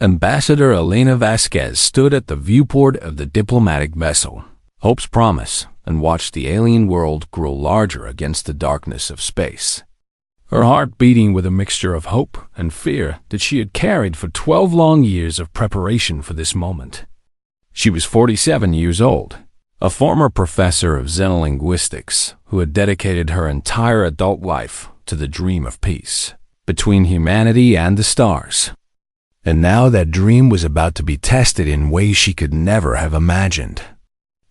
Ambassador Elena Vasquez stood at the viewport of the diplomatic vessel, Hope's Promise, and watched the alien world grow larger against the darkness of space. Her heart beating with a mixture of hope and fear that she had carried for 12 long years of preparation for this moment. She was 47 years old, a former professor of xenolinguistics who had dedicated her entire adult life to the dream of peace between humanity and the stars. And now that dream was about to be tested in ways she could never have imagined.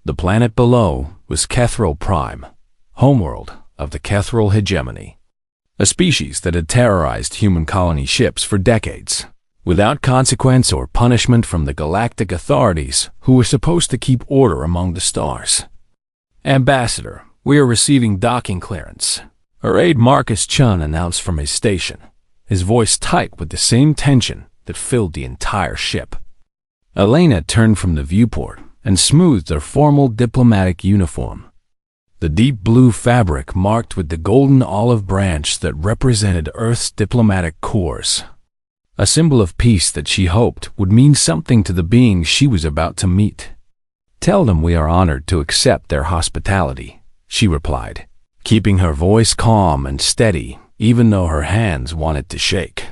The planet below was Kethral Prime, homeworld of the Kethral hegemony, a species that had terrorized human colony ships for decades, without consequence or punishment from the galactic authorities who were supposed to keep order among the stars. "Ambassador, we are receiving docking clearance," her aide Marcus Chun announced from his station, his voice tight with the same tension that filled the entire ship. Elena turned from the viewport and smoothed her formal diplomatic uniform, the deep blue fabric marked with the golden olive branch that represented Earth's diplomatic corps, a symbol of peace that she hoped would mean something to the beings she was about to meet. "Tell them we are honored to accept their hospitality," she replied, keeping her voice calm and steady even though her hands wanted to shake.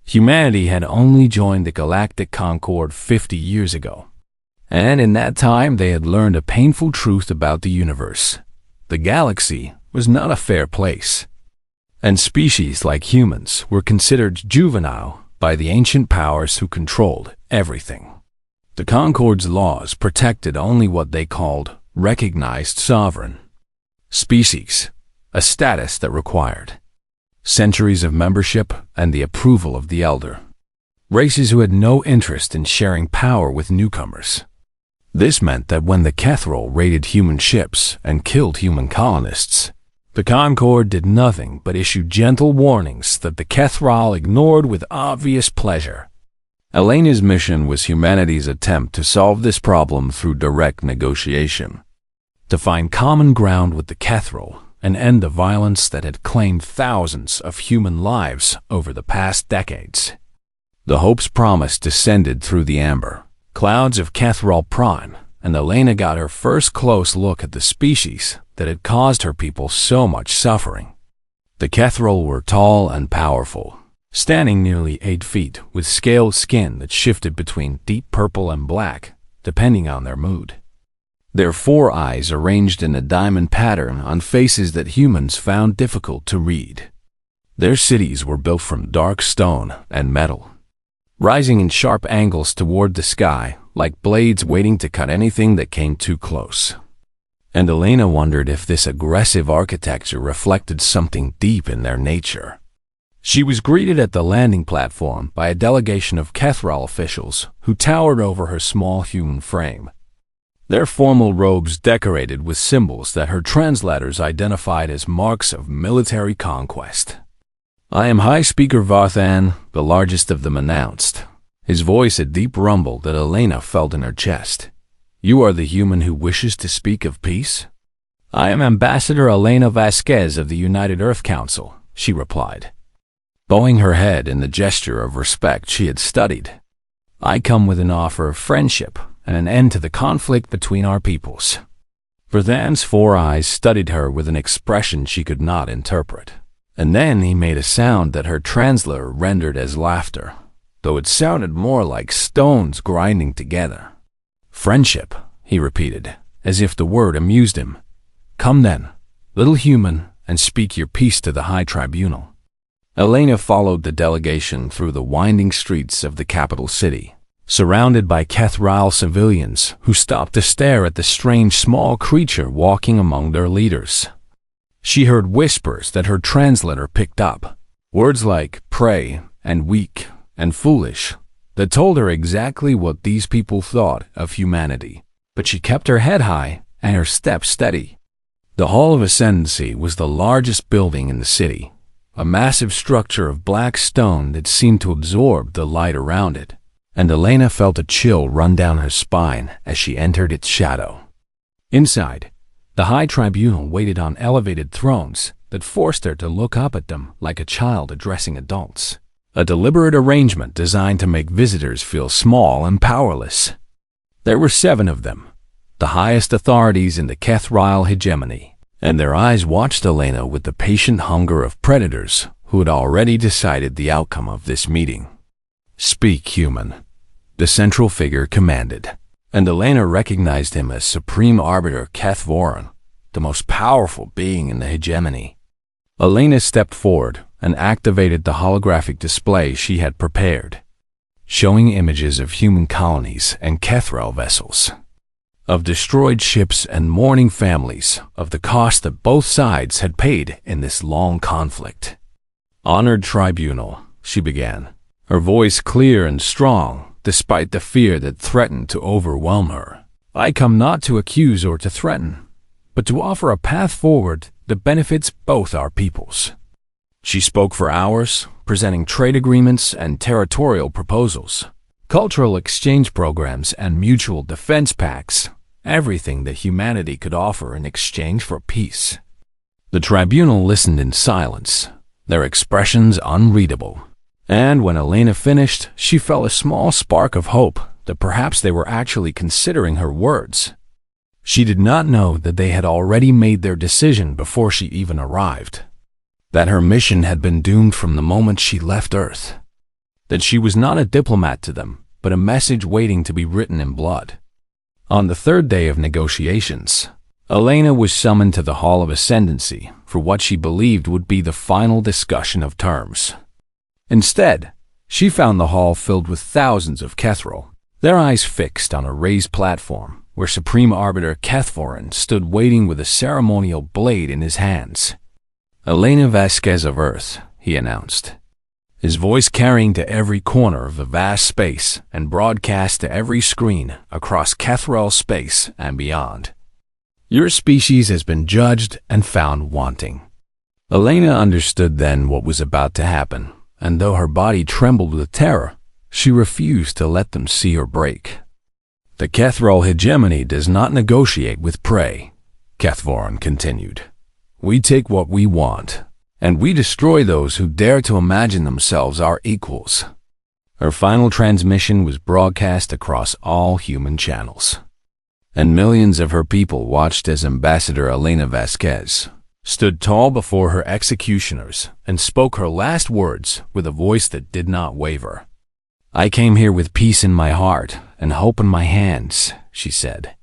Humanity had only joined the Galactic Concord 50 years ago, and in that time they had learned a painful truth about the universe. The galaxy was not a fair place, and species like humans were considered juvenile by the ancient powers who controlled everything. The Concord's laws protected only what they called recognized sovereign species, a status that required centuries of membership and the approval of the elder, races who had no interest in sharing power with newcomers. This meant that when the Kethral raided human ships and killed human colonists, the Concord did nothing but issue gentle warnings that the Kethral ignored with obvious pleasure. Elena's mission was humanity's attempt to solve this problem through direct negotiation, to find common ground with the Kethral and end the violence that had claimed thousands of human lives over the past decades. The Hope's Promise descended through the amber clouds of Kethral Prime, and Elena got her first close look at the species that had caused her people so much suffering. The Kethral were tall and powerful, standing nearly 8 feet with scaled skin that shifted between deep purple and black, depending on their mood. Their 4 eyes arranged in a diamond pattern on faces that humans found difficult to read. Their cities were built from dark stone and metal, rising in sharp angles toward the sky like blades waiting to cut anything that came too close. And Elena wondered if this aggressive architecture reflected something deep in their nature. She was greeted at the landing platform by a delegation of Kethral officials who towered over her small human frame, their formal robes decorated with symbols that her translators identified as marks of military conquest. "I am High Speaker Varthan," the largest of them announced, his voice a deep rumble that Elena felt in her chest. "You are the human who wishes to speak of peace?" "I am Ambassador Elena Vasquez of the United Earth Council," she replied, bowing her head in the gesture of respect she had studied. "I come with an offer of friendship and an end to the conflict between our peoples." Varthan's 4 eyes studied her with an expression she could not interpret, and then he made a sound that her translator rendered as laughter, though it sounded more like stones grinding together. "Friendship," he repeated, as if the word amused him. "Come then, little human, and speak your peace to the High Tribunal." Elena followed the delegation through the winding streets of the capital city, surrounded by Kethral civilians who stopped to stare at the strange small creature walking among their leaders. She heard whispers that her translator picked up, words like prey and weak and foolish, that told her exactly what these people thought of humanity. But she kept her head high and her steps steady. The Hall of Ascendancy was the largest building in the city, a massive structure of black stone that seemed to absorb the light around it, and Elena felt a chill run down her spine as she entered its shadow. Inside, the High Tribunal waited on elevated thrones that forced her to look up at them like a child addressing adults. a deliberate arrangement designed to make visitors feel small and powerless. There were 7 of them, the highest authorities in the Kethrile hegemony, and their eyes watched Elena with the patient hunger of predators who had already decided the outcome of this meeting. "Speak, human," the central figure commanded, and Elena recognized him as Supreme Arbiter Kethvoran, the most powerful being in the hegemony. Elena stepped forward and activated the holographic display she had prepared, showing images of human colonies and Kethrile vessels, of destroyed ships and mourning families, of the cost that both sides had paid in this long conflict. "Honored Tribunal," she began, her voice clear and strong, despite the fear that threatened to overwhelm her. "I come not to accuse or to threaten, but to offer a path forward that benefits both our peoples." She spoke for hours, presenting trade agreements and territorial proposals, cultural exchange programs and mutual defense pacts, everything that humanity could offer in exchange for peace. The tribunal listened in silence, their expressions unreadable. And when Elena finished, she felt a small spark of hope that perhaps they were actually considering her words. She did not know that they had already made their decision before she even arrived, that her mission had been doomed from the moment she left Earth, that she was not a diplomat to them, but a message waiting to be written in blood. On the 3rd day of negotiations, Elena was summoned to the Hall of Ascendancy for what she believed would be the final discussion of terms. Instead, she found the hall filled with thousands of Kethral, their eyes fixed on a raised platform where Supreme Arbiter Kethvoran stood waiting with a ceremonial blade in his hands. "Elena Vasquez of Earth," he announced, his voice carrying to every corner of the vast space and broadcast to every screen across Kethral space and beyond. "Your species has been judged and found wanting." Elena understood then what was about to happen, and though her body trembled with terror, she refused to let them see her break. "The Kethral hegemony does not negotiate with prey," Kethvoran continued. "We take what we want, and we destroy those who dare to imagine themselves our equals." Her final transmission was broadcast across all human channels, and millions of her people watched as Ambassador Elena Vasquez stood tall before her executioners and spoke her last words with a voice that did not waver. "I came here with peace in my heart and hope in my hands," she said,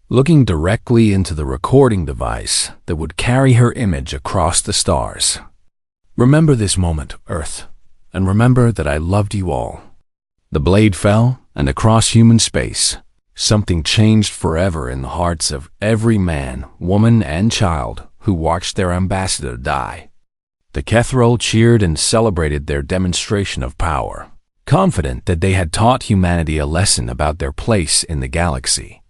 looking directly into the recording device that would carry her image across the stars. "Remember this moment, Earth, and remember that I loved you all." The blade fell, and across human space, something changed forever in the hearts of every man, woman, and child who watched their ambassador die. The Kethral cheered and celebrated their demonstration of power, confident that they had taught humanity a lesson about their place in the galaxy.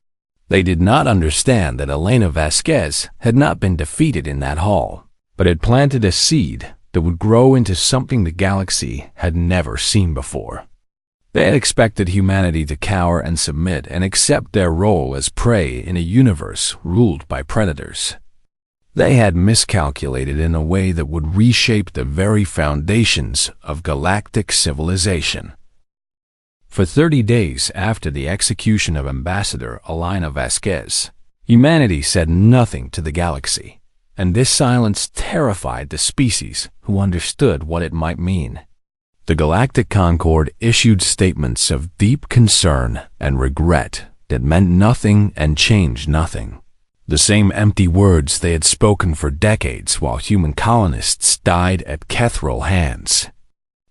They did not understand that Elena Vasquez had not been defeated in that hall, but had planted a seed that would grow into something the galaxy had never seen before. They had expected humanity to cower and submit and accept their role as prey in a universe ruled by predators. They had miscalculated in a way that would reshape the very foundations of galactic civilization. For 30 days after the execution of Ambassador Elena Vasquez, humanity said nothing to the galaxy, and this silence terrified the species who understood what it might mean. The Galactic Concord issued statements of deep concern and regret that meant nothing and changed nothing. The same empty words they had spoken for decades while human colonists died at Kethral hands.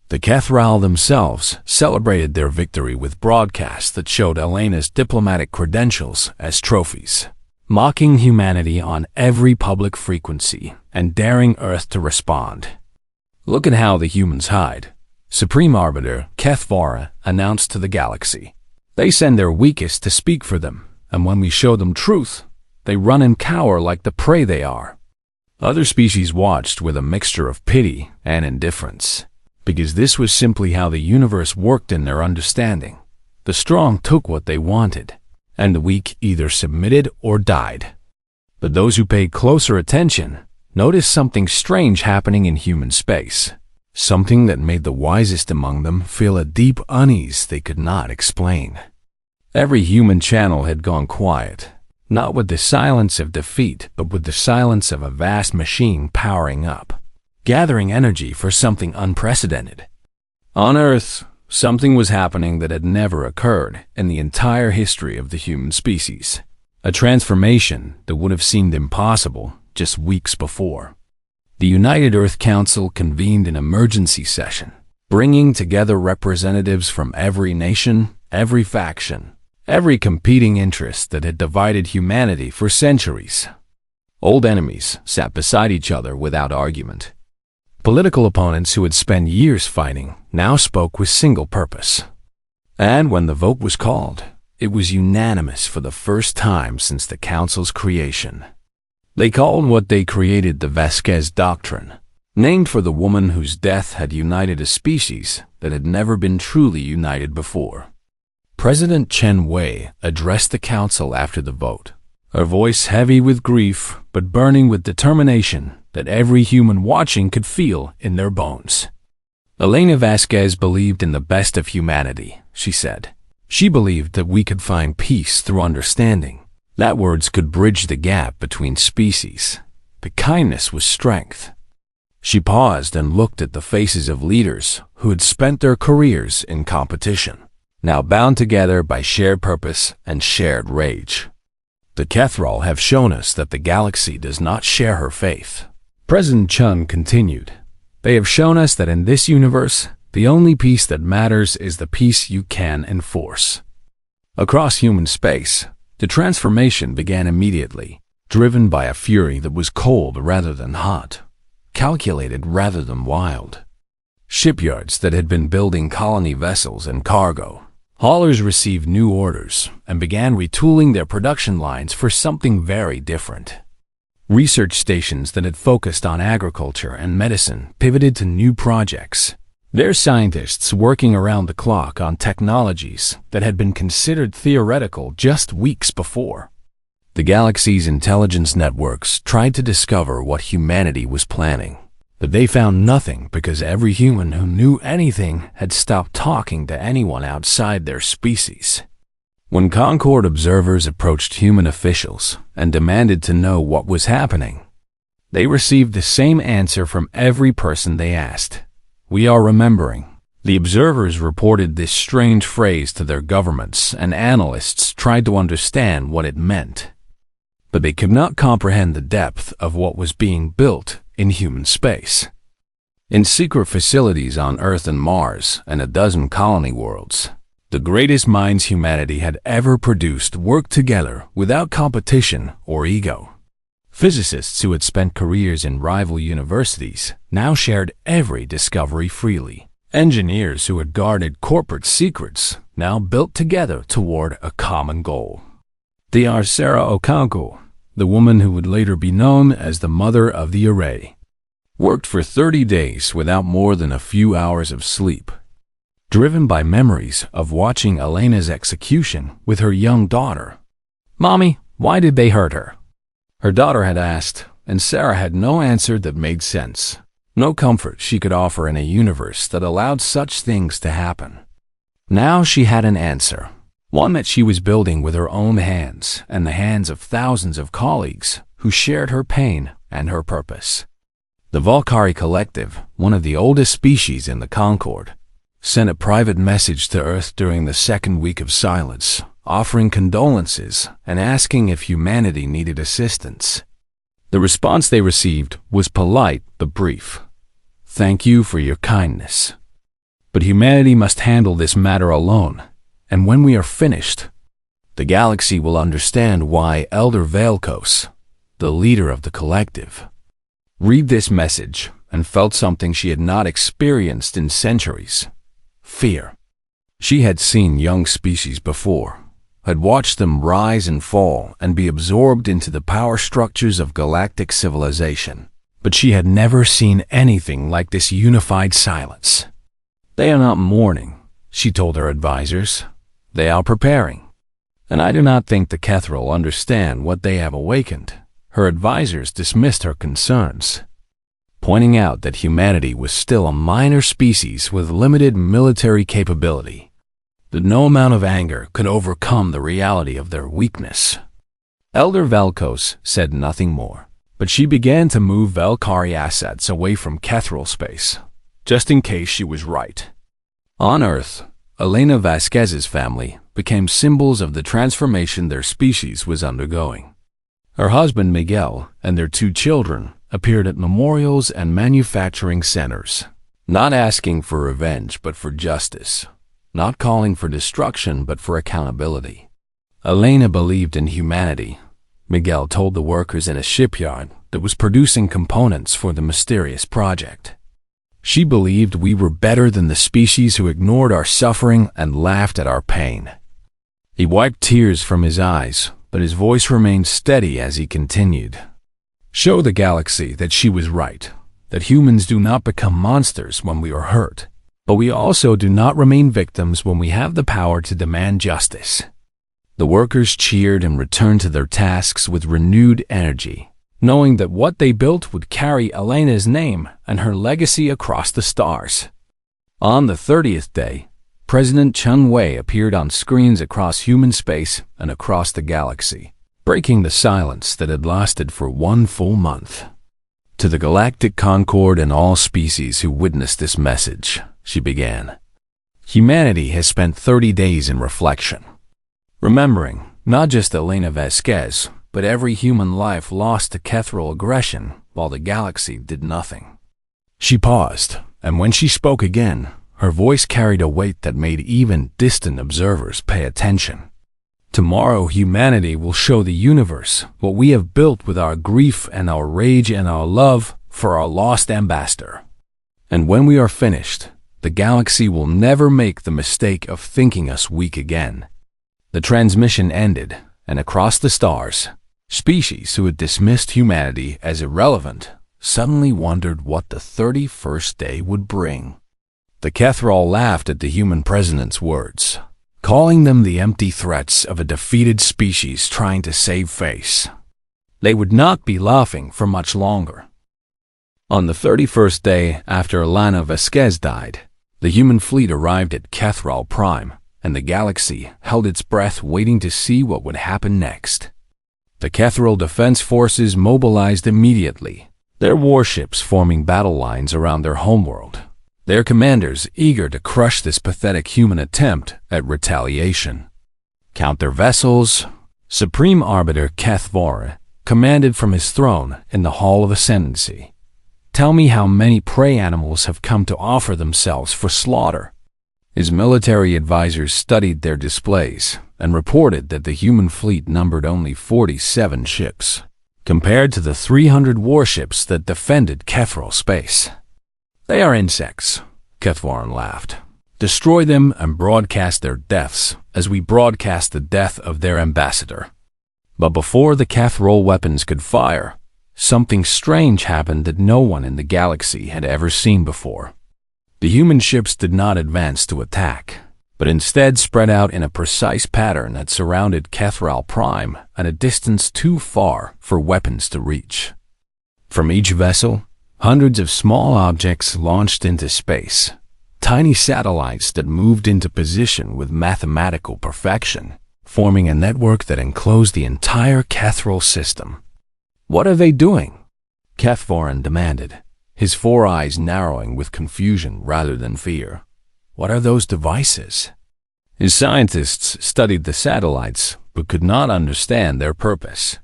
The Kethral themselves celebrated their victory with broadcasts that showed Elena's diplomatic credentials as trophies, mocking humanity on every public frequency and daring Earth to respond. "Look at how the humans hide," Supreme Arbiter Kethvara announced to the galaxy. "They send their weakest to speak for them, and when we show them truth, they run and cower like the prey they are." Other species watched with a mixture of pity and indifference, because this was simply how the universe worked in their understanding. The strong took what they wanted, and the weak either submitted or died. But those who paid closer attention noticed something strange happening in human space. something that made the wisest among them feel a deep unease they could not explain. Every human channel had gone quiet, not with the silence of defeat, but with the silence of a vast machine powering up, gathering energy for something unprecedented. On Earth, something was happening that had never occurred in the entire history of the human species. A transformation that would have seemed impossible just weeks before. The United Earth Council convened an emergency session, bringing together representatives from every nation, every faction, every competing interest that had divided humanity for centuries. Old enemies sat beside each other without argument. Political opponents who had spent years fighting now spoke with single purpose. And when the vote was called, it was unanimous for the first time since the Council's creation. They called what they created the Vasquez Doctrine, named for the woman whose death had united a species that had never been truly united before. President Chen Wei addressed the council after the vote, her voice heavy with grief but burning with determination that every human watching could feel in their bones. Elena Vasquez believed in the best of humanity, she said. She believed that we could find peace through understanding, that words could bridge the gap between species, that kindness was strength. She paused and looked at the faces of leaders who had spent their careers in competition, now bound together by shared purpose and shared rage. The Kethral have shown us that the galaxy does not share her faith. President Chun continued, they have shown us that in this universe, the only peace that matters is the peace you can enforce. Across human space, the transformation began immediately, driven by a fury that was cold rather than hot, calculated rather than wild. Shipyards that had been building colony vessels and cargo, haulers received new orders and began retooling their production lines for something very different. Research stations that had focused on agriculture and medicine pivoted to new projects, their scientists working around the clock on technologies that had been considered theoretical just weeks before. The galaxy's intelligence networks tried to discover what humanity was planning, but they found nothing because every human who knew anything had stopped talking to anyone outside their species. When Concord observers approached human officials and demanded to know what was happening, they received the same answer from every person they asked. We are remembering. The observers reported this strange phrase to their governments, and analysts tried to understand what it meant. But they could not comprehend the depth of what was being built in human space. In secret facilities on Earth and Mars and a dozen colony worlds, the greatest minds humanity had ever produced worked together without competition or ego. Physicists who had spent careers in rival universities now shared every discovery freely. Engineers who had guarded corporate secrets now built together toward a common goal. Dr. Sarah Okonkwo, the woman who would later be known as the mother of the array, worked for 30 days without more than a few hours of sleep, driven by memories of watching Elena's execution with her young daughter. "Mommy, why did they hurt her?" her daughter had asked, and Sarah had no answer that made sense, no comfort she could offer in a universe that allowed such things to happen. Now she had an answer, one that she was building with her own hands and the hands of thousands of colleagues who shared her pain and her purpose. The Valkyrie Collective, one of the oldest species in the Concord, sent a private message to Earth during the second week of silence, offering condolences and asking if humanity needed assistance. The response they received was polite but brief. "Thank you for your kindness. But humanity must handle this matter alone, and when we are finished, the galaxy will understand why Elder Valkos, the leader of the collective, read this message and felt something she had not experienced in centuries: fear. She had seen young species before, had watched them rise and fall and be absorbed into the power structures of galactic civilization, but she had never seen anything like this unified silence. "They are not mourning," she told her advisors. "They are preparing. And I do not think the Kethral understand what they have awakened." Her advisors dismissed her concerns. pointing out that humanity was still a minor species with limited military capability, that no amount of anger could overcome the reality of their weakness. Elder Velkos said nothing more, but she began to move Velkari assets away from Kethral space, just in case she was right. On Earth, Elena Vasquez's family became symbols of the transformation their species was undergoing. Her husband Miguel and their 2 children appeared at memorials and manufacturing centers, not asking for revenge but for justice, not calling for destruction but for accountability. Elena believed in humanity. Miguel told the workers in a shipyard that was producing components for the mysterious project. She believed we were better than the species who ignored our suffering and laughed at our pain. He wiped tears from his eyes, but his voice remained steady as he continued. Show the galaxy that she was right, that humans do not become monsters when we are hurt, but we also do not remain victims when we have the power to demand justice. The workers cheered and returned to their tasks with renewed energy, knowing that what they built would carry Elena's name and her legacy across the stars. On the 30th day, President Chun Wei appeared on screens across human space and across the galaxy, breaking the silence that had lasted for 1 full month. To the Galactic Concord and all species who witnessed this message, she began. Humanity has spent 30 days in reflection, remembering not just Elena Vasquez, but every human life lost to Kethral aggression while the galaxy did nothing. She paused, and when she spoke again, her voice carried a weight that made even distant observers pay attention. Tomorrow humanity will show the universe what we have built with our grief and our rage and our love for our lost ambassador. And when we are finished, the galaxy will never make the mistake of thinking us weak again. The transmission ended, and across the stars, species who had dismissed humanity as irrelevant suddenly wondered what the 31st day would bring. The Kethral laughed at the human president's words, calling them the empty threats of a defeated species trying to save face. They would not be laughing for much longer. On the 31st day after Elena Vasquez died, the human fleet arrived at Kethral Prime, and the galaxy held its breath waiting to see what would happen next. The Kethral Defense Forces mobilized immediately, their warships forming battle lines around their homeworld, their commanders eager to crush this pathetic human attempt at retaliation. Count their vessels. Supreme Arbiter Kethvar commanded from his throne in the Hall of Ascendancy. Tell me how many prey animals have come to offer themselves for slaughter. His military advisors studied their displays and reported that the human fleet numbered only 47 ships, compared to the 300 warships that defended Kethral space. They are insects, Kethvaran laughed. Destroy them and broadcast their deaths as we broadcast the death of their ambassador. But before the Kethral weapons could fire, something strange happened that no one in the galaxy had ever seen before. The human ships did not advance to attack, but instead spread out in a precise pattern that surrounded Kethral Prime at a distance too far for weapons to reach. From each vessel, hundreds of small objects launched into space, tiny satellites that moved into position with mathematical perfection, forming a network that enclosed the entire Kethral system. What are they doing? Kethvaran demanded, his 4 eyes narrowing with confusion rather than fear. What are those devices? His scientists studied the satellites, but could not understand their purpose,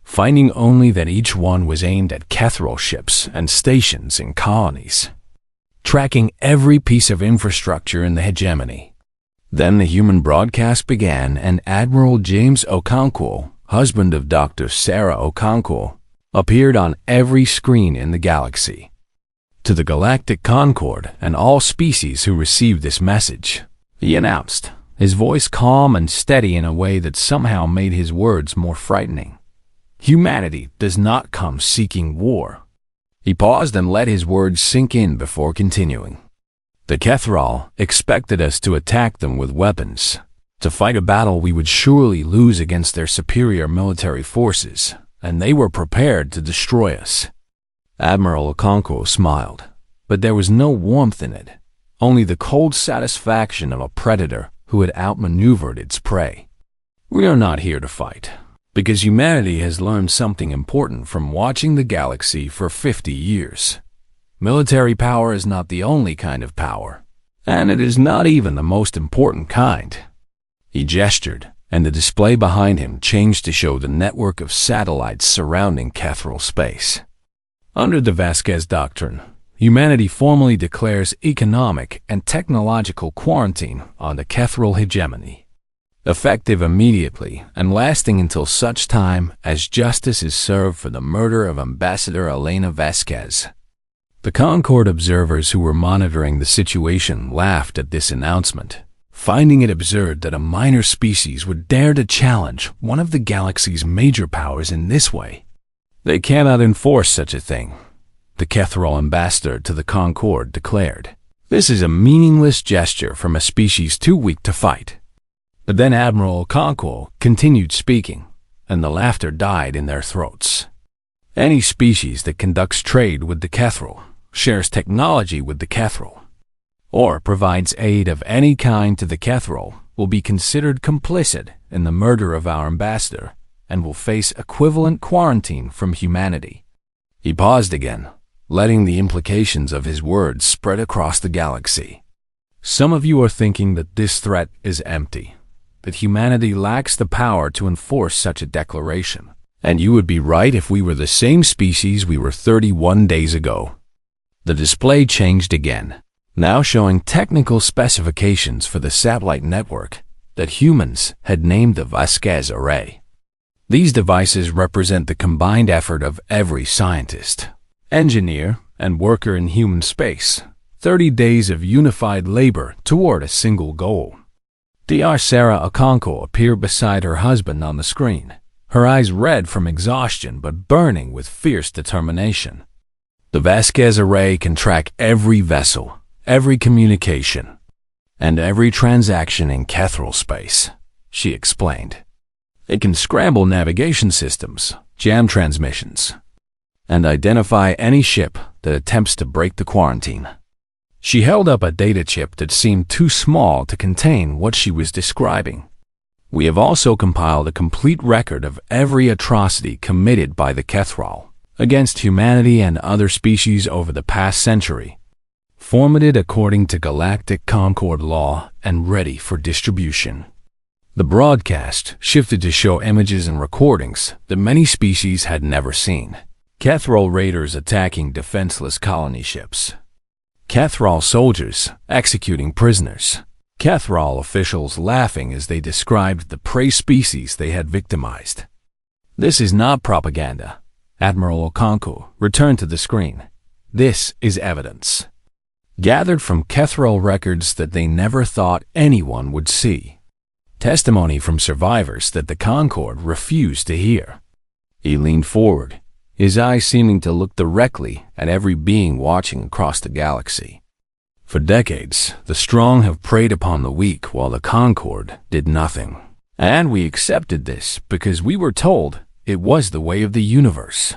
finding only that each one was aimed at Kethral ships and stations in colonies, tracking every piece of infrastructure in the hegemony. Then the human broadcast began, and Admiral James Okonkwo, husband of Dr. Sarah Okonkwo, appeared on every screen in the galaxy. To the Galactic Concord and all species who received this message, he announced, his voice calm and steady in a way that somehow made his words more frightening. Humanity does not come seeking war. He paused and let his words sink in before continuing. The Kethral expected us to attack them with weapons, to fight a battle we would surely lose against their superior military forces, and they were prepared to destroy us. Admiral Okonkwo smiled, but there was no warmth in it, only the cold satisfaction of a predator who had outmaneuvered its prey. We are not here to fight, because humanity has learned something important from watching the galaxy for 50 years. Military power is not the only kind of power, and it is not even the most important kind. He gestured, and the display behind him changed to show the network of satellites surrounding Kethral space. Under the Vasquez Doctrine, humanity formally declares economic and technological quarantine on the Kethral hegemony, effective immediately and lasting until such time as justice is served for the murder of Ambassador Elena Vasquez. The Concord observers who were monitoring the situation laughed at this announcement, finding it absurd that a minor species would dare to challenge one of the galaxy's major powers in this way. They cannot enforce such a thing, the Kethral ambassador to the Concord declared. This is a meaningless gesture from a species too weak to fight. But then Admiral Okonkwo continued speaking, and the laughter died in their throats. Any species that conducts trade with the Kethral, shares technology with the Kethral, or provides aid of any kind to the Kethral will be considered complicit in the murder of our ambassador and will face equivalent quarantine from humanity. He paused again, letting the implications of his words spread across the galaxy. Some of you are thinking that this threat is empty, that humanity lacks the power to enforce such a declaration. And you would be right if we were the same species we were 31 days ago. The display changed again, now showing technical specifications for the satellite network that humans had named the Vasquez Array. These devices represent the combined effort of every scientist, engineer, and worker in human space, 30 days of unified labor toward a single goal. Dr. Sarah Okonkwo appeared beside her husband on the screen, her eyes red from exhaustion but burning with fierce determination. The Vasquez Array can track every vessel, every communication, and every transaction in Kethral space, she explained. It can scramble navigation systems, jam transmissions, and identify any ship that attempts to break the quarantine. She held up a data chip that seemed too small to contain what she was describing. We have also compiled a complete record of every atrocity committed by the Kethral against humanity and other species over the past century, formatted according to Galactic Concord law and ready for distribution. The broadcast shifted to show images and recordings that many species had never seen. Kethral raiders attacking defenseless colony ships. Kethral soldiers executing prisoners. Kethral officials laughing as they described the prey species they had victimized. This is not propaganda. Admiral Okonkwo returned to the screen. This is evidence, gathered from Kethral records that they never thought anyone would see. Testimony from survivors that the Concord refused to hear. He leaned forward, his eyes seeming to look directly at every being watching across the galaxy. For decades, the strong have preyed upon the weak while the Concord did nothing. And we accepted this because we were told it was the way of the universe.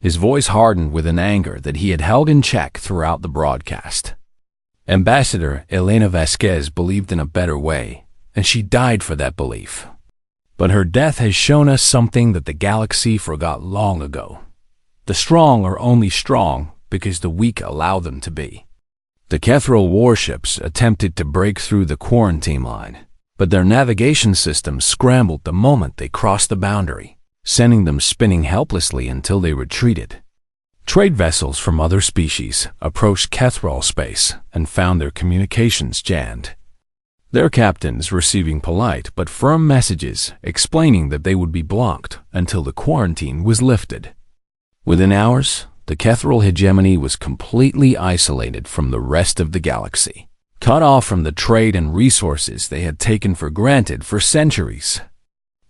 His voice hardened with an anger that he had held in check throughout the broadcast. Ambassador Elena Vasquez believed in a better way, and she died for that belief. But her death has shown us something that the galaxy forgot long ago. The strong are only strong because the weak allow them to be. The Kethral warships attempted to break through the quarantine line, but their navigation systems scrambled the moment they crossed the boundary, sending them spinning helplessly until they retreated. Trade vessels from other species approached Kethral space and found their communications jammed. Their captains receiving polite but firm messages explaining that they would be blocked until the quarantine was lifted. Within hours, the Kethral hegemony was completely isolated from the rest of the galaxy, cut off from the trade and resources they had taken for granted for centuries.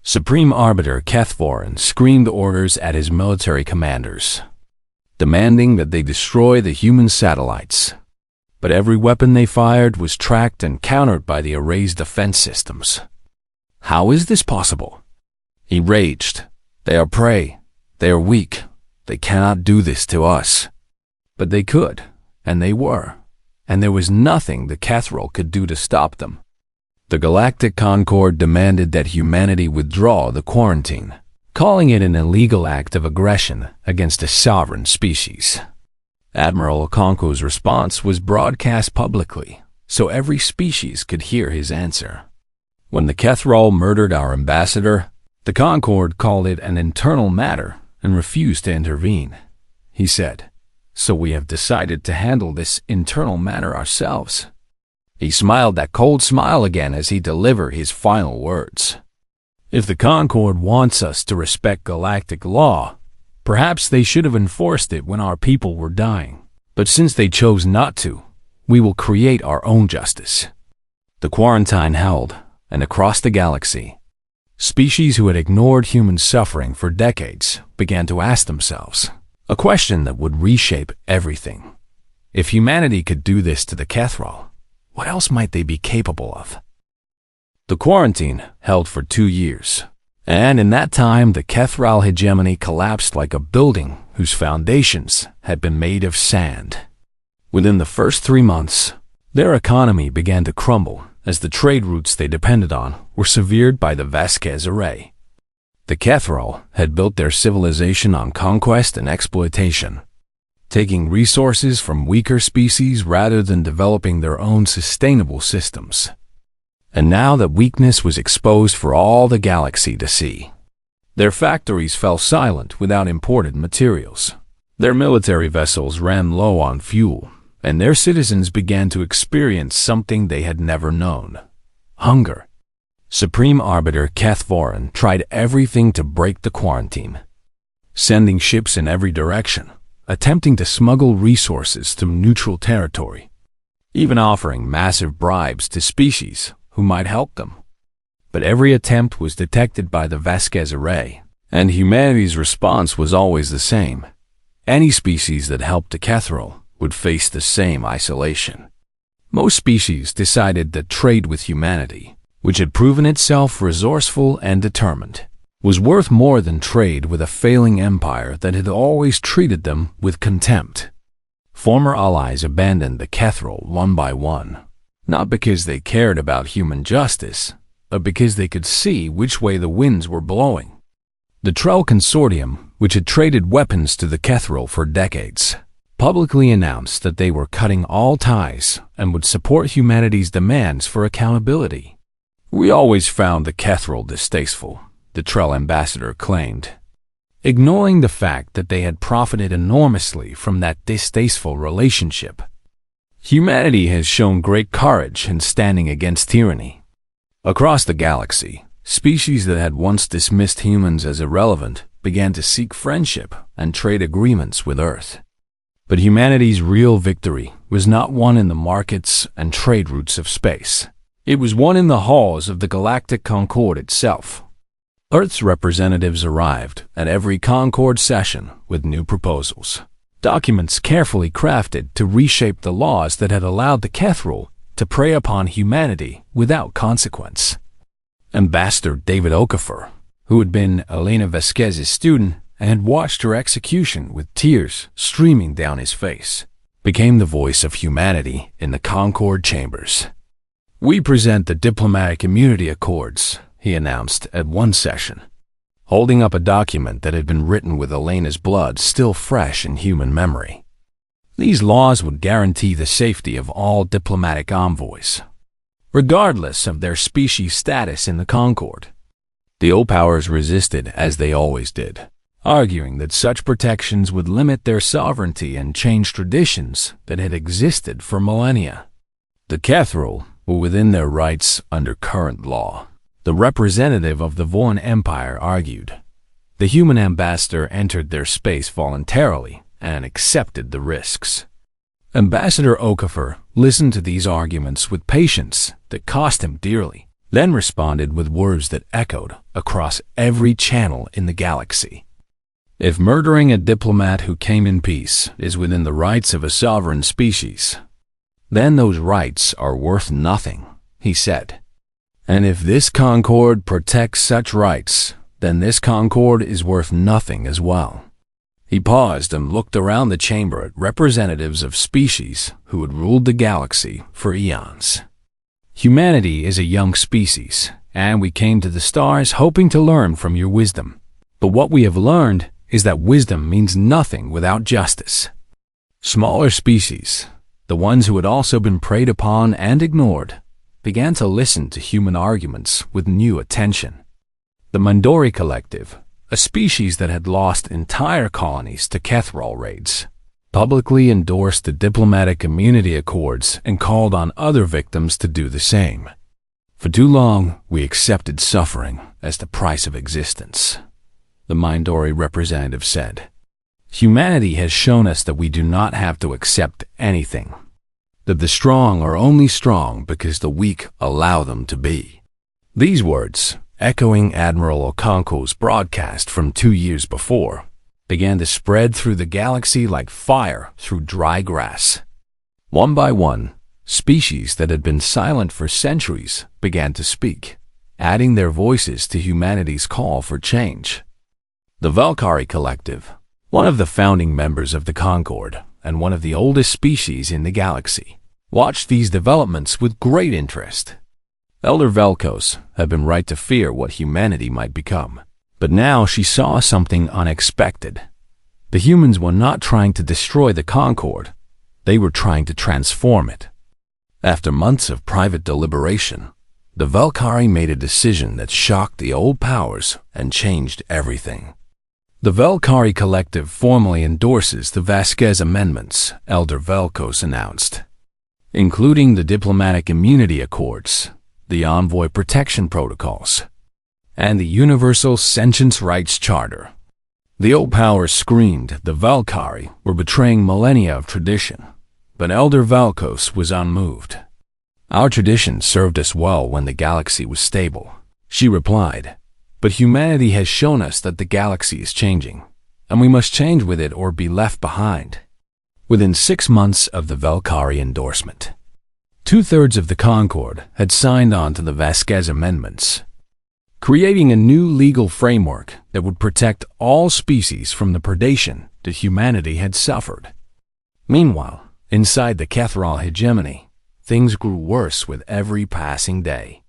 Supreme Arbiter Kethvorin screamed orders at his military commanders, demanding that they destroy the human satellites. But every weapon they fired was tracked and countered by the Array's defense systems. How is this possible? He raged. They are prey. They are weak. They cannot do this to us. But they could, and they were, and there was nothing the Kethril could do to stop them. The Galactic Concord demanded that humanity withdraw the quarantine, calling it an illegal act of aggression against a sovereign species. Admiral Okonkwo's response was broadcast publicly, so every species could hear his answer. When the Kethril murdered our ambassador, the Concord called it an internal matter and refused to intervene. He said, "So we have decided to handle this internal matter ourselves." He smiled that cold smile again as he delivered his final words. If the Concord wants us to respect galactic law, perhaps they should have enforced it when our people were dying. But since they chose not to, we will create our own justice. The quarantine held, and across the galaxy, species who had ignored human suffering for decades began to ask themselves a question that would reshape everything. If humanity could do this to the Kethril, what else might they be capable of? The quarantine held for 2 years, and in that time the Kethril hegemony collapsed like a building whose foundations had been made of sand. Within the first 3 months, their economy began to crumble as the trade routes they depended on were severed by the Vasquez Array. The Kethril had built their civilization on conquest and exploitation, taking resources from weaker species rather than developing their own sustainable systems. And now that weakness was exposed for all the galaxy to see, their factories fell silent without imported materials. Their military vessels ran low on fuel, and their citizens began to experience something they had never known: hunger. Supreme Arbiter Kethvorin tried everything to break the quarantine, sending ships in every direction, attempting to smuggle resources to neutral territory, even offering massive bribes to species who might help them. But every attempt was detected by the Vasquez Array, and humanity's response was always the same. Any species that helped the Kethril would face the same isolation. Most species decided that trade with humanity, which had proven itself resourceful and determined, was worth more than trade with a failing empire that had always treated them with contempt. Former allies abandoned the Kethril one by one, not because they cared about human justice, but because they could see which way the winds were blowing. The Trell Consortium, which had traded weapons to the Kethril for decades, publicly announced that they were cutting all ties and would support humanity's demands for accountability. "We always found the Kethril distasteful," the Trell ambassador claimed, ignoring the fact that they had profited enormously from that distasteful relationship. Humanity has shown great courage in standing against tyranny. Across the galaxy, species that had once dismissed humans as irrelevant began to seek friendship and trade agreements with Earth. But humanity's real victory was not won in the markets and trade routes of space. It was won in the halls of the Galactic Concord itself. Earth's representatives arrived at every Concord session with new proposals, documents carefully crafted to reshape the laws that had allowed the Kethril to prey upon humanity without consequence. Ambassador David Okafor, who had been Elena Vasquez's student and had watched her execution with tears streaming down his face, became the voice of humanity in the Concord chambers. "We present the Diplomatic Immunity Accords," he announced at one session, holding up a document that had been written with Elena's blood still fresh in human memory. These laws would guarantee the safety of all diplomatic envoys, regardless of their species status in the Concord. The O-Powers resisted, as they always did, arguing that such protections would limit their sovereignty and change traditions that had existed for millennia. The Kethril were within their rights under current law. The representative of the Volan Empire argued. The human ambassador entered their space voluntarily and accepted the risks. Ambassador Okafor listened to these arguments with patience that cost him dearly, then responded with words that echoed across every channel in the galaxy. "If murdering a diplomat who came in peace is within the rights of a sovereign species, then those rights are worth nothing," he said. "And if this Concord protects such rights, then this Concord is worth nothing as well." He paused and looked around the chamber at representatives of species who had ruled the galaxy for eons. Humanity is a young species, and we came to the stars hoping to learn from your wisdom. But what we have learned is that wisdom means nothing without justice. Smaller species, the ones who had also been preyed upon and ignored, began to listen to human arguments with new attention. The Mandori Collective, a species that had lost entire colonies to Kethral raids, publicly endorsed the diplomatic immunity accords and called on other victims to do the same. For too long, we accepted suffering as the price of existence, the Mandori representative said. Humanity has shown us that we do not have to accept anything, that the strong are only strong because the weak allow them to be. These words, echoing Admiral Okonkwo's broadcast from 2 years before, began to spread through the galaxy like fire through dry grass. One by one, species that had been silent for centuries began to speak, adding their voices to humanity's call for change. The Valkyrie Collective, one of the founding members of the Concord and one of the oldest species in the galaxy, watched these developments with great interest. Elder Velkos had been right to fear what humanity might become, but now she saw something unexpected. The humans were not trying to destroy the Concord, they were trying to transform it. After months of private deliberation, the Valkyrie made a decision that shocked the old powers and changed everything. The Valkyrie Collective formally endorses the Vasquez Amendments, Elder Velkos announced, including the Diplomatic Immunity Accords, the Envoy Protection Protocols, and the Universal Sentience Rights Charter. The old powers screamed the Valkyrie were betraying millennia of tradition, but Elder Velkos was unmoved. Our tradition served us well when the galaxy was stable, she replied, but humanity has shown us that the galaxy is changing, and we must change with it or be left behind. Within 6 months of the Valkyrie endorsement, 2/3 of the Concord had signed on to the Vasquez Amendments, creating a new legal framework that would protect all species from the predation that humanity had suffered. Meanwhile, inside the Kethral hegemony, things grew worse with every passing day.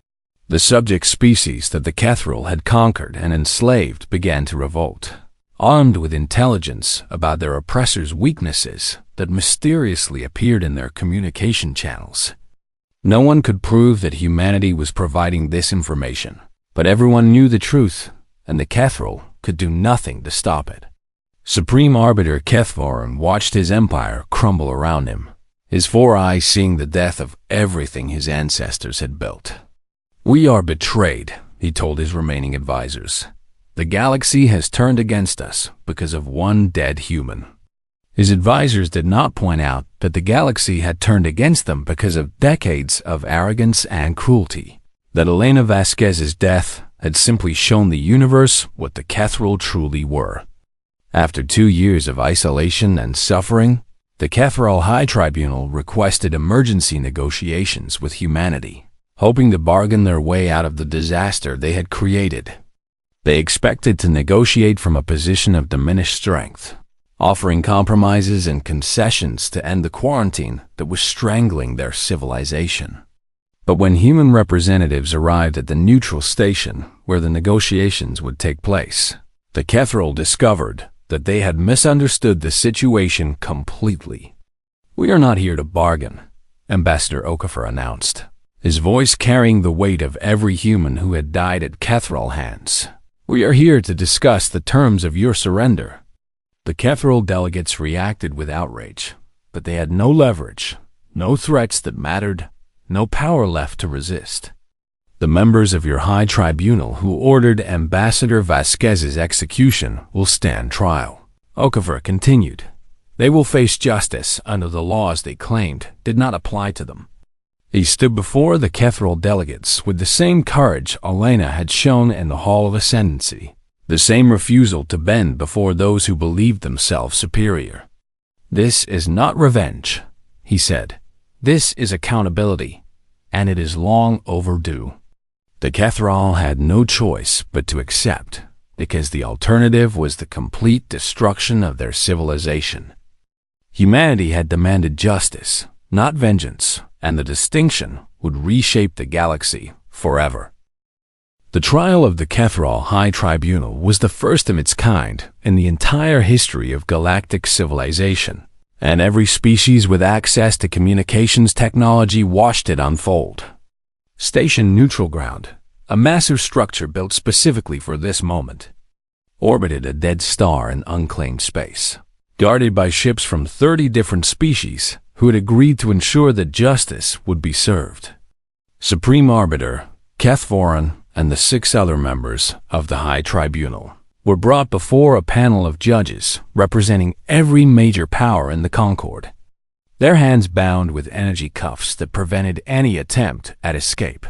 The subject species that the Kethral had conquered and enslaved began to revolt, armed with intelligence about their oppressors' weaknesses that mysteriously appeared in their communication channels. No one could prove that humanity was providing this information, but everyone knew the truth, and the Kethral could do nothing to stop it. Supreme Arbiter Kethvaran watched his empire crumble around him, his 4 eyes seeing the death of everything his ancestors had built. "We are betrayed," he told his remaining advisors. "The galaxy has turned against us because of one dead human." His advisors did not point out that the galaxy had turned against them because of decades of arrogance and cruelty, that Elena Vasquez's death had simply shown the universe what the Kethral truly were. After 2 years of isolation and suffering, the Kethral High Tribunal requested emergency negotiations with humanity, hoping to bargain their way out of the disaster they had created. They expected to negotiate from a position of diminished strength, offering compromises and concessions to end the quarantine that was strangling their civilization. But when human representatives arrived at the neutral station where the negotiations would take place, the Kethral discovered that they had misunderstood the situation completely. "We are not here to bargain," Ambassador Okafor announced, his voice carrying the weight of every human who had died at Kethral hands. "We are here to discuss the terms of your surrender." The Kethral delegates reacted with outrage, but they had no leverage, no threats that mattered, no power left to resist. "The members of your High Tribunal who ordered Ambassador Vasquez's execution will stand trial," Okafor continued. "They will face justice under the laws they claimed did not apply to them." He stood before the Kethral delegates with the same courage Elena had shown in the Hall of Ascendancy, the same refusal to bend before those who believed themselves superior. "This is not revenge," he said. "This is accountability, and it is long overdue." The Kethral had no choice but to accept. because the alternative was the complete destruction of their civilization. Humanity had demanded justice, not vengeance, and the distinction would reshape the galaxy forever. The trial of the Kethral High Tribunal was the first of its kind in the entire history of galactic civilization, and every species with access to communications technology watched it unfold. Station Neutral Ground, a massive structure built specifically for this moment, orbited a dead star in unclaimed space, guarded by ships from 30 different species who had agreed to ensure that justice would be served. Supreme Arbiter, Kethvoran, and the 6 other members of the High Tribunal were brought before a panel of judges representing every major power in the Concord, their hands bound with energy cuffs that prevented any attempt at escape.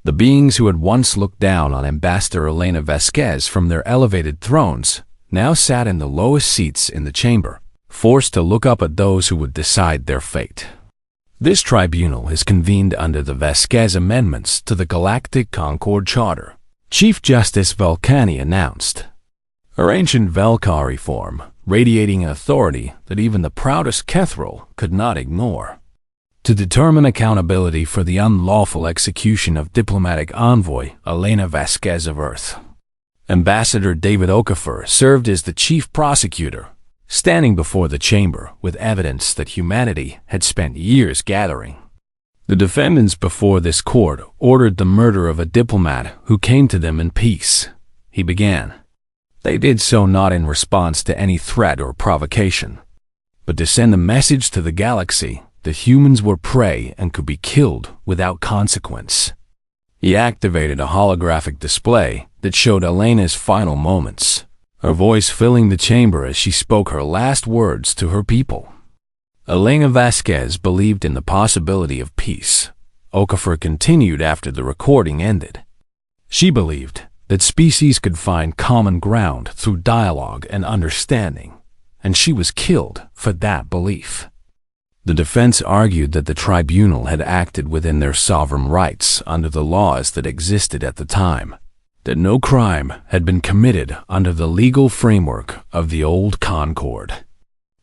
The beings who had once looked down on Ambassador Elena Vasquez from their elevated thrones now sat in the lowest seats in the chamber, forced to look up at those who would decide their fate. This tribunal is convened under the Vasquez Amendments to the Galactic Concord Charter, Chief Justice Velcani announced. Her ancient Velcari form, radiating an authority that even the proudest Kethral could not ignore. To determine accountability for the unlawful execution of diplomatic envoy Elena Vasquez of Earth, Ambassador David Okafor served as the chief prosecutor, standing before the chamber with evidence that humanity had spent years gathering. The defendants before this court ordered the murder of a diplomat who came to them in peace. He began. They did so not in response to any threat or provocation, but to send a message to the galaxy that humans were prey and could be killed without consequence. He activated a holographic display that showed Elena's final moments, her voice filling the chamber as she spoke her last words to her people. Elena Vasquez believed in the possibility of peace. Okafor continued after the recording ended. She believed that species could find common ground through dialogue and understanding, and she was killed for that belief. The defense argued that the tribunal had acted within their sovereign rights under the laws that existed at the time, that no crime had been committed under the legal framework of the old Concord.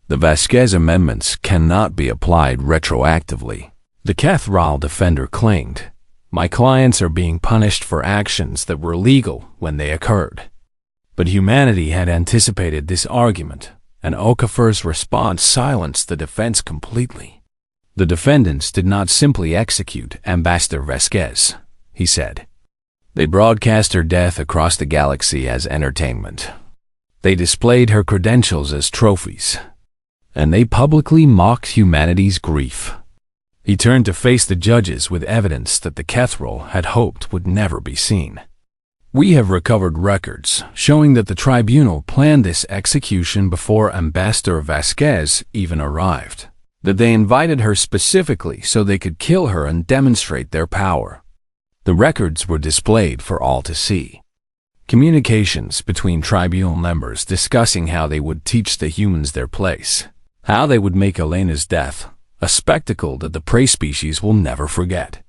The Vasquez Amendments cannot be applied retroactively, the Kethral defender claimed. My clients are being punished for actions that were legal when they occurred. But humanity had anticipated this argument, and Okafor's response silenced the defense completely. The defendants did not simply execute Ambassador Vasquez, he said. They broadcast her death across the galaxy as entertainment. They displayed her credentials as trophies, and they publicly mocked humanity's grief. He turned to face the judges with evidence that the Kethral had hoped would never be seen. We have recovered records showing that the tribunal planned this execution before Ambassador Vasquez even arrived, that they invited her specifically so they could kill her and demonstrate their power. The records were displayed for all to see. Communications between tribunal members discussing how they would teach the humans their place, how they would make Elena's death a spectacle that the prey species will never forget.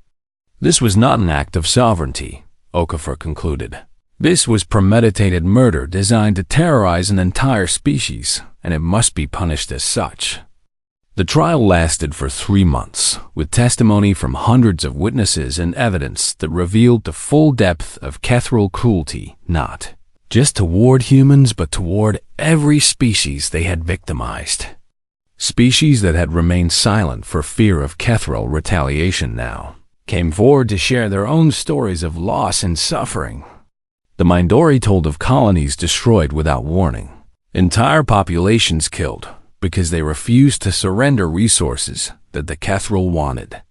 This was not an act of sovereignty, Okafor concluded. This was premeditated murder designed to terrorize an entire species, and it must be punished as such. The trial lasted for 3 months, with testimony from hundreds of witnesses and evidence that revealed the full depth of Kethral cruelty, not just toward humans but toward every species they had victimized. Species that had remained silent for fear of Kethral retaliation now came forward to share their own stories of loss and suffering. The Mindori told of colonies destroyed without warning, entire populations killed because they refused to surrender resources that the Kethral wanted.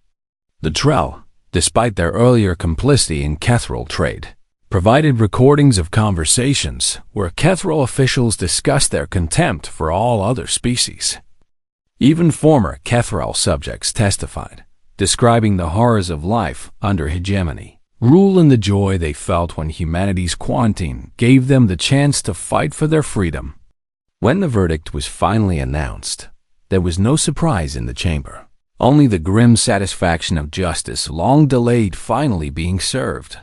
The Trell, despite their earlier complicity in Kethral trade, provided recordings of conversations where Kethral officials discussed their contempt for all other species. Even former Kethral subjects testified, describing the horrors of life under hegemony, rule and the joy they felt when humanity's quarantine gave them the chance to fight for their freedom. When the verdict was finally announced, there was no surprise in the chamber, only the grim satisfaction of justice long delayed finally being served.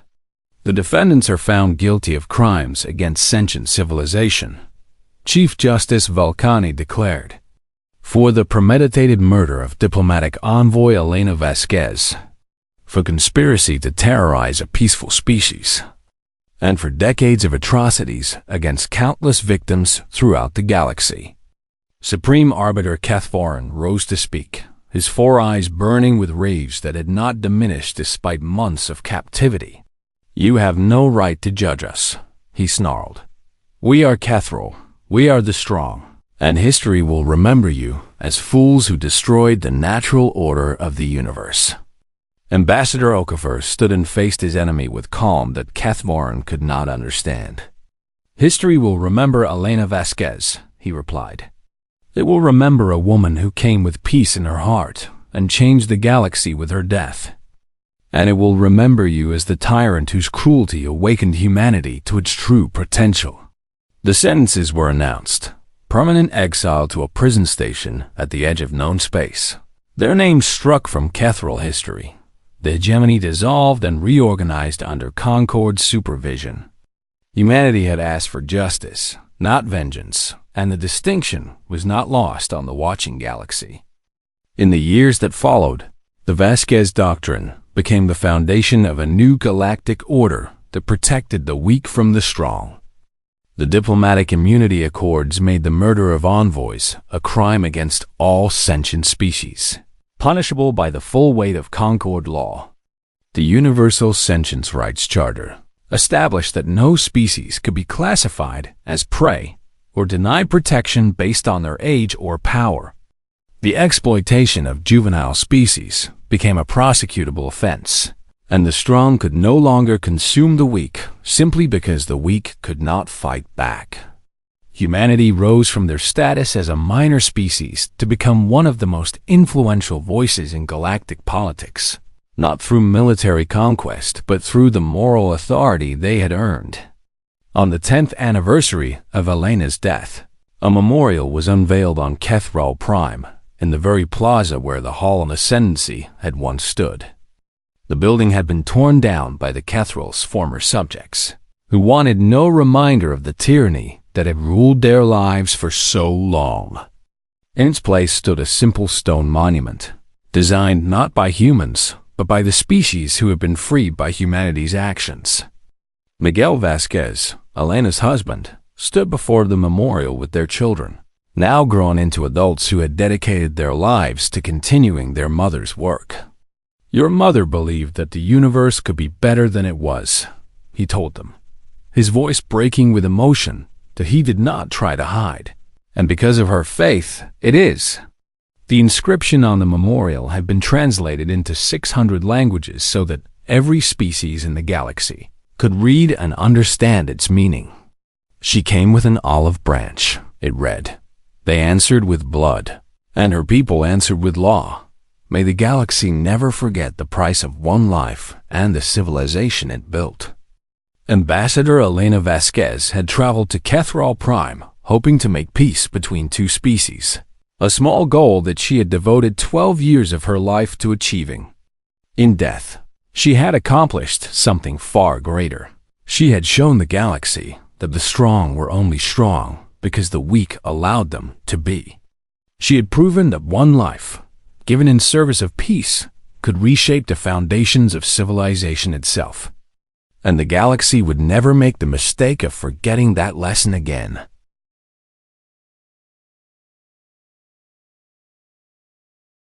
The defendants are found guilty of crimes against sentient civilization, Chief Justice Vulcani declared, for the premeditated murder of diplomatic envoy Elena Vasquez, for conspiracy to terrorize a peaceful species, and for decades of atrocities against countless victims throughout the galaxy. Supreme Arbiter Cathvorin rose to speak, his 4 eyes burning with rage that had not diminished despite months of captivity. "You have no right to judge us," he snarled. "We are Cathro, we are the strong, and history will remember you as fools who destroyed the natural order of the universe." Ambassador Okafor stood and faced his enemy with calm that Cathvorin could not understand. "History will remember Elena Vasquez," he replied. "It will remember a woman who came with peace in her heart and changed the galaxy with her death. And it will remember you as the tyrant whose cruelty awakened humanity to its true potential." The sentences were announced: permanent exile to a prison station at the edge of known space. Their names struck from Cathral history. The hegemony dissolved and reorganized under Concord's supervision. Humanity had asked for justice, not vengeance, and the distinction was not lost on the watching galaxy. In the years that followed, the Vasquez Doctrine became the foundation of a new galactic order that protected the weak from the strong. The diplomatic immunity accords made the murder of envoys a crime against all sentient species, punishable by the full weight of Concord law. The Universal Sentience Rights Charter established that no species could be classified as prey or denied protection based on their age or power. The exploitation of juvenile species became a prosecutable offense, and the strong could no longer consume the weak simply because the weak could not fight back. Humanity rose from their status as a minor species to become one of the most influential voices in galactic politics, not through military conquest, but through the moral authority they had earned. On the 10th anniversary of Elena's death, a memorial was unveiled on Kethral Prime, in the very plaza where the Hall of Ascendancy had once stood. The building had been torn down by the Kethral's former subjects, who wanted no reminder of the tyranny that had ruled their lives for so long. In its place stood a simple stone monument, designed not by humans, but by the species who had been freed by humanity's actions. Miguel Vasquez, Elena's husband, stood before the memorial with their children, now grown into adults who had dedicated their lives to continuing their mother's work. "Your mother believed that the universe could be better than it was," he told them, his voice breaking with emotion that he did not try to hide. "And because of her faith, it is." The inscription on the memorial had been translated into 600 languages so that every species in the galaxy could read and understand its meaning. "She came with an olive branch," it read. "They answered with blood, and her people answered with law. May the galaxy never forget the price of one life and the civilization it built." Ambassador Elena Vasquez had traveled to Kethral Prime, hoping to make peace between two species, a small goal that she had devoted 12 years of her life to achieving. In death, she had accomplished something far greater. She had shown the galaxy that the strong were only strong because the weak allowed them to be. She had proven that one life, given in service of peace, could reshape the foundations of civilization itself. And the galaxy would never make the mistake of forgetting that lesson again.